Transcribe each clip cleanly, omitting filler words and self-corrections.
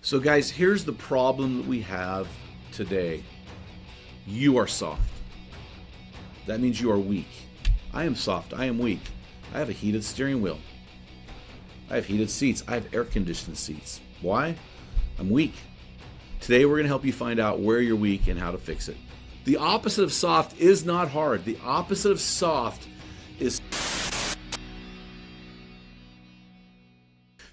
So guys, here's the problem that we have today. You are soft. That means you are weak. I am soft. I am weak. I have a heated steering wheel. I have heated seats. I have air-conditioned seats. Why? I'm weak. Today we're going to help you find out where you're weak and how to fix it. The opposite of soft is not hard. The opposite of soft is...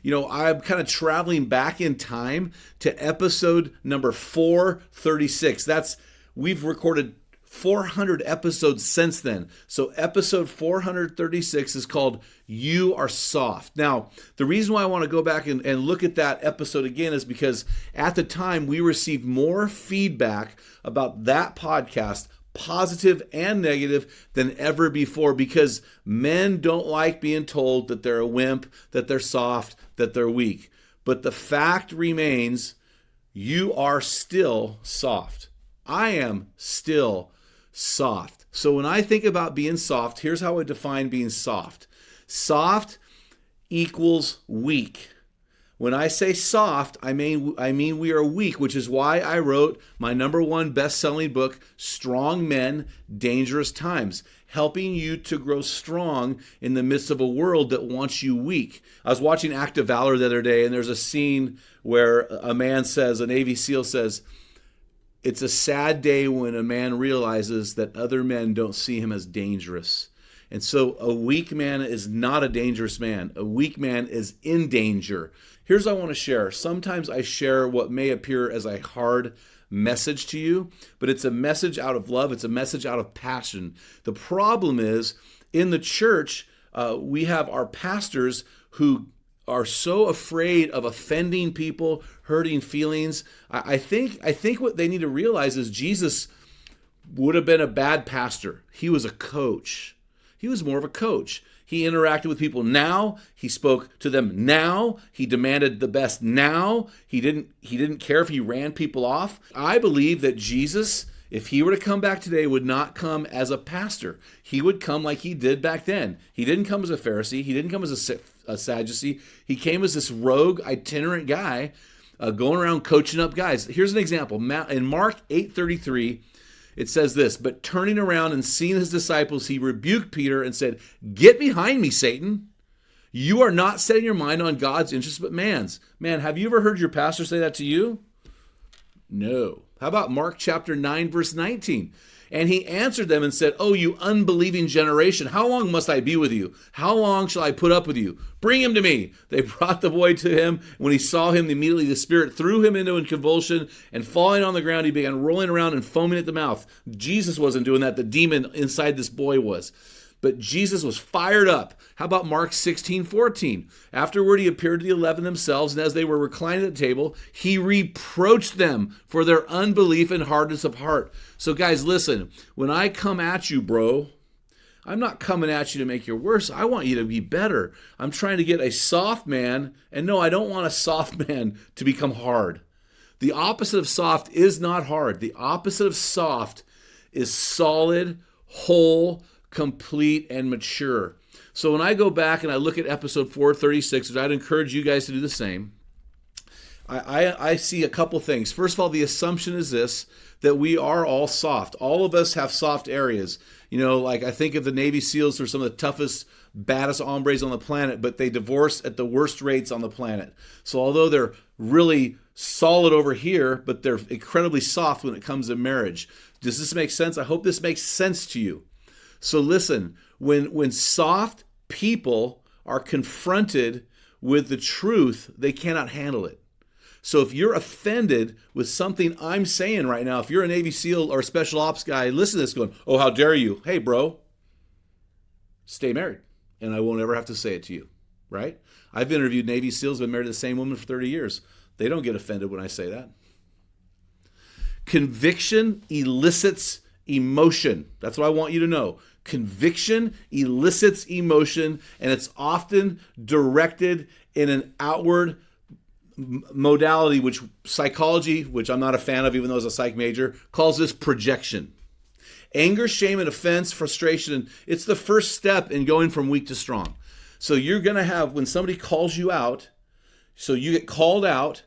You know, I'm kind of traveling back in time to episode number 436. We've recorded 400 episodes since then. So episode 436 is called You Are Soft. Now, the reason why I want to go back and look at that episode again is because at the time we received more feedback about that podcast, positive and negative, than ever before, because men don't like being told that they're a wimp, that they're soft, that they're weak. But the fact remains, you are still soft. I am still soft. So when I think about being soft, here's how I define being soft. Soft equals weak. When I say soft, I mean we are weak, which is why I wrote my #1 best-selling book, Strong Men, Dangerous Times, helping you to grow strong in the midst of a world that wants you weak. I was watching Act of Valor the other day, and there's a scene where a Navy SEAL says, "It's a sad day when a man realizes that other men don't see him as dangerous." And so a weak man is not a dangerous man. A weak man is in danger. Here's what I want to share. Sometimes I share what may appear as a hard message to you, but it's a message out of love. It's a message out of passion. The problem is, in the church, we have our pastors who are so afraid of offending people, hurting feelings. I think what they need to realize is Jesus would have been a bad pastor. He was a coach. He was more of a coach. He interacted with people now. He spoke to them now. He demanded the best now. He didn't care if he ran people off. I believe that Jesus, if he were to come back today, would not come as a pastor. He would come like he did back then. He didn't come as a Pharisee. He didn't come as a Sadducee. He came as this rogue, itinerant guy going around coaching up guys. Here's an example. In Mark 8:33, it says this, "But turning around and seeing his disciples, he rebuked Peter and said, 'Get behind me, Satan. You are not setting your mind on God's interest, but man's.'" Man, have you ever heard your pastor say that to you? No. How about Mark chapter 9, verse 19? "And he answered them and said, 'Oh, you unbelieving generation, how long must I be with you? How long shall I put up with you? Bring him to me.' They brought the boy to him. When he saw him, immediately the spirit threw him into a convulsion, and falling on the ground, he began rolling around and foaming at the mouth." Jesus wasn't doing that. The demon inside this boy was. But Jesus was fired up. How about Mark 16:14? "Afterward, he appeared to the 11 themselves, and as they were reclining at the table, he reproached them for their unbelief and hardness of heart." So guys, listen, when I come at you, bro, I'm not coming at you to make you worse. I want you to be better. I'm trying to get a soft man, and no, I don't want a soft man to become hard. The opposite of soft is not hard. The opposite of soft is solid, whole, complete, and mature. So when I go back and I look at episode 436, which I'd encourage you guys to do the same, I see a couple things. First of all, the assumption is this, that we are all soft. All of us have soft areas. You know, like I think of the Navy SEALs, who are some of the toughest, baddest hombres on the planet, but they divorce at the worst rates on the planet. So although they're really solid over here, but they're incredibly soft when it comes to marriage. Does this make sense? I hope this makes sense to you. So listen, when soft people are confronted with the truth, they cannot handle it. So if you're offended with something I'm saying right now, if you're a Navy SEAL or a special ops guy, listen to this going, "Oh, how dare you?" Hey, bro, stay married, and I won't ever have to say it to you, right? I've interviewed Navy SEALs, been married to the same woman for 30 years. They don't get offended when I say that. Conviction elicits emotion. That's what I want you to know. Conviction elicits emotion, and it's often directed in an outward modality, which psychology, which I'm not a fan of, even though I was a psych major, calls this projection. Anger, shame, and offense, frustration, it's the first step in going from weak to strong. So you're going to have, when somebody calls you out, so you get called out,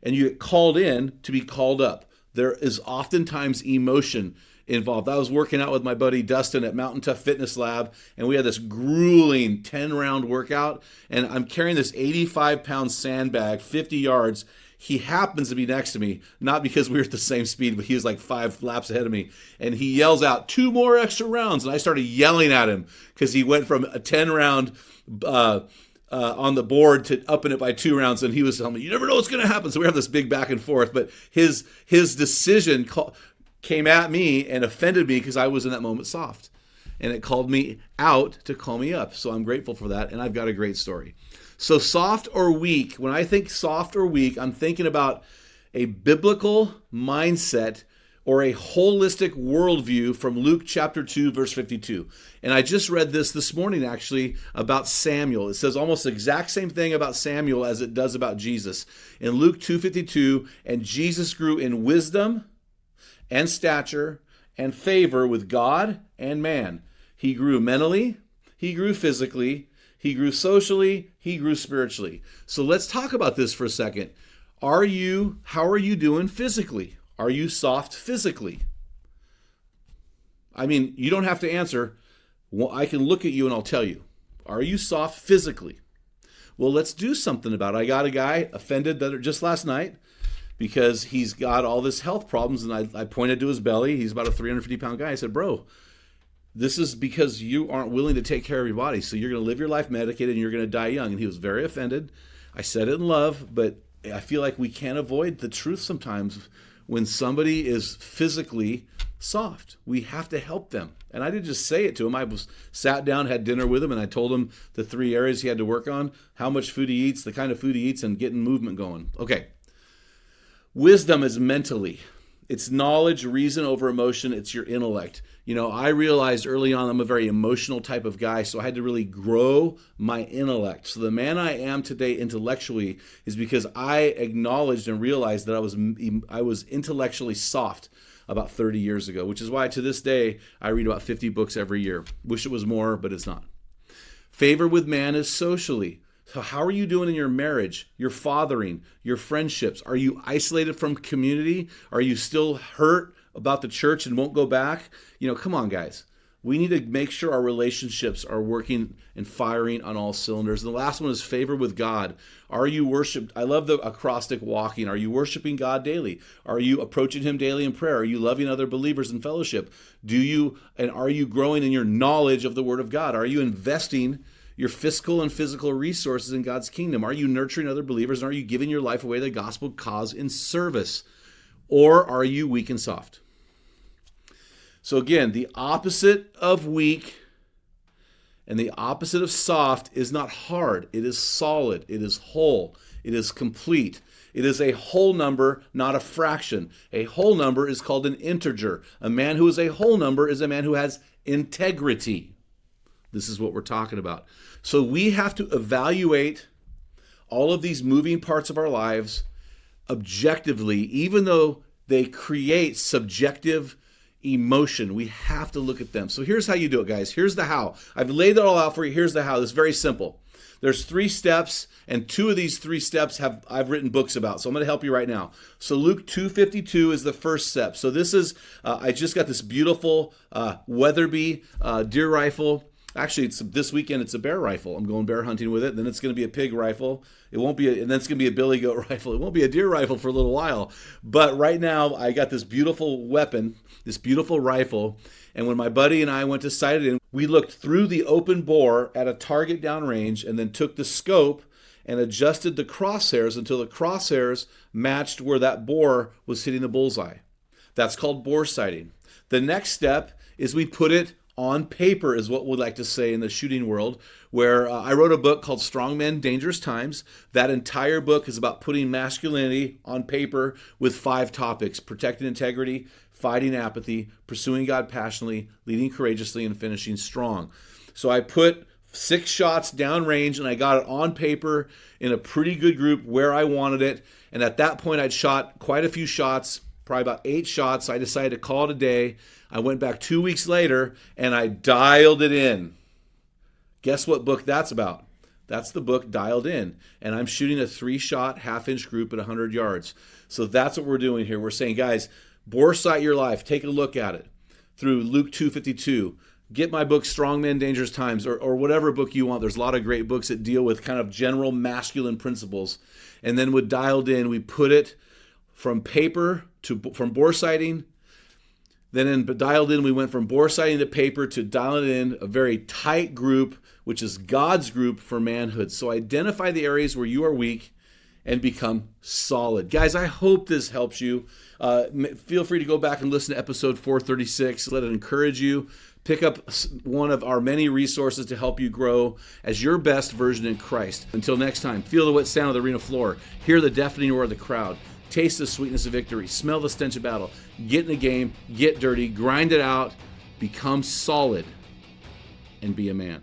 and you get called in to be called up. There is oftentimes emotion involved. I was working out with my buddy Dustin at Mountain Tough Fitness Lab, and we had this grueling 10-round workout, and I'm carrying this 85-pound sandbag, 50 yards. He happens to be next to me, not because we were at the same speed, but he was like 5 laps ahead of me. And he yells out, 2 more extra rounds. And I started yelling at him because he went from a 10-round on the board to upping it by 2 rounds. And he was telling me, you never know what's going to happen. So we have this big back and forth. But his decision came at me and offended me because I was in that moment soft. And it called me out to call me up. So I'm grateful for that. And I've got a great story. So soft or weak, when I think soft or weak, I'm thinking about a biblical mindset or a holistic worldview from Luke chapter 2, verse 52. And I just read this morning, actually, about Samuel. It says almost the exact same thing about Samuel as it does about Jesus. In Luke 2:52, and Jesus grew in wisdom and stature and favor with God and man. He grew mentally, he grew physically, he grew socially, he grew spiritually. So let's talk about this for a second. How are you doing physically? Are you soft physically? I mean, you don't have to answer. Well, I can look at you and I'll tell you. Are you soft physically? Well, let's do something about it. I got a guy offended just last night because he's got all this health problems, and I pointed to his belly. He's about a 350-pound guy. I said, bro, this is because you aren't willing to take care of your body. So you're going to live your life medicated and you're going to die young. And he was very offended. I said it in love, but I feel like we can't avoid the truth sometimes when somebody is physically soft. We have to help them. And I didn't just say it to him. I sat down, had dinner with him, and I told him the 3 areas he had to work on, how much food he eats, the kind of food he eats, and getting movement going. Okay. Wisdom is mentally. It's knowledge, reason over emotion. It's your intellect. You know, I realized early on I'm a very emotional type of guy, so I had to really grow my intellect. So the man I am today intellectually is because I acknowledged and realized that I was intellectually soft about 30 years ago, which is why to this day I read about 50 books every year. Wish it was more, but it's not. Favor with man is socially. So how are you doing in your marriage, your fathering, your friendships? Are you isolated from community? Are you still hurt about the church and won't go back? You know, come on, guys. We need to make sure our relationships are working and firing on all cylinders. And the last one is favor with God. Are you worshiped? I love the acrostic walking. Are you worshiping God daily? Are you approaching him daily in prayer? Are you loving other believers in fellowship? Are you growing in your knowledge of the Word of God? Are you investing your fiscal and physical resources in God's kingdom? Are you nurturing other believers? And are you giving your life away to the gospel cause in service? Or are you weak and soft? So again, the opposite of weak and the opposite of soft is not hard. It is solid. It is whole. It is complete. It is a whole number, not a fraction. A whole number is called an integer. A man who is a whole number is a man who has integrity. This is what we're talking about. So we have to evaluate all of these moving parts of our lives objectively, even though they create subjective emotion. We have to look at them. So here's how you do it, guys. Here's the how. I've laid it all out for you. Here's the how. It's very simple. There's 3 steps, and 2 of these 3 steps I've written books about. So I'm going to help you right now. So Luke 2:52 is the first step. So this is, I just got this beautiful Weatherby deer rifle. Actually, this weekend it's a bear rifle. I'm going bear hunting with it. Then it's going to be a pig rifle. And then it's going to be a billy goat rifle. It won't be a deer rifle for a little while. But right now, I got this beautiful weapon, this beautiful rifle. And when my buddy and I went to sight it in, we looked through the open bore at a target downrange and then took the scope and adjusted the crosshairs until the crosshairs matched where that bore was hitting the bullseye. That's called bore sighting. The next step is we put it on paper, is what we like to say in the shooting world, where I wrote a book called Strong Men, Dangerous Times. That entire book is about putting masculinity on paper with 5 topics: protecting integrity, fighting apathy, pursuing God passionately, leading courageously, and finishing strong. So I put 6 shots downrange, and I got it on paper in a pretty good group where I wanted it. And at that point, I'd shot quite a few shots, probably about 8 shots. I decided to call it a day. I went back 2 weeks later, and I dialed it in. Guess what book that's about? That's the book Dialed In. And I'm shooting a 3-shot half-inch group at 100 yards. So that's what we're doing here. We're saying, guys, bore sight your life. Take a look at it through Luke 2:52. Get my book, Strong Men, Dangerous Times, or whatever book you want. There's a lot of great books that deal with kind of general masculine principles. And then with Dialed In, we put it from paper from bore sighting. Then in Dialed In, we went from bore sighting to paper to Dialed In, a very tight group, which is God's group for manhood. So identify the areas where you are weak and become solid. Guys, I hope this helps you. Feel free to go back and listen to episode 436. Let it encourage you. Pick up one of our many resources to help you grow as your best version in Christ. Until next time, feel the wet sound of the arena floor. Hear the deafening roar of the crowd. Taste the sweetness of victory. Smell the stench of battle. Get in the game. Get dirty. Grind it out. Become solid. And be a man.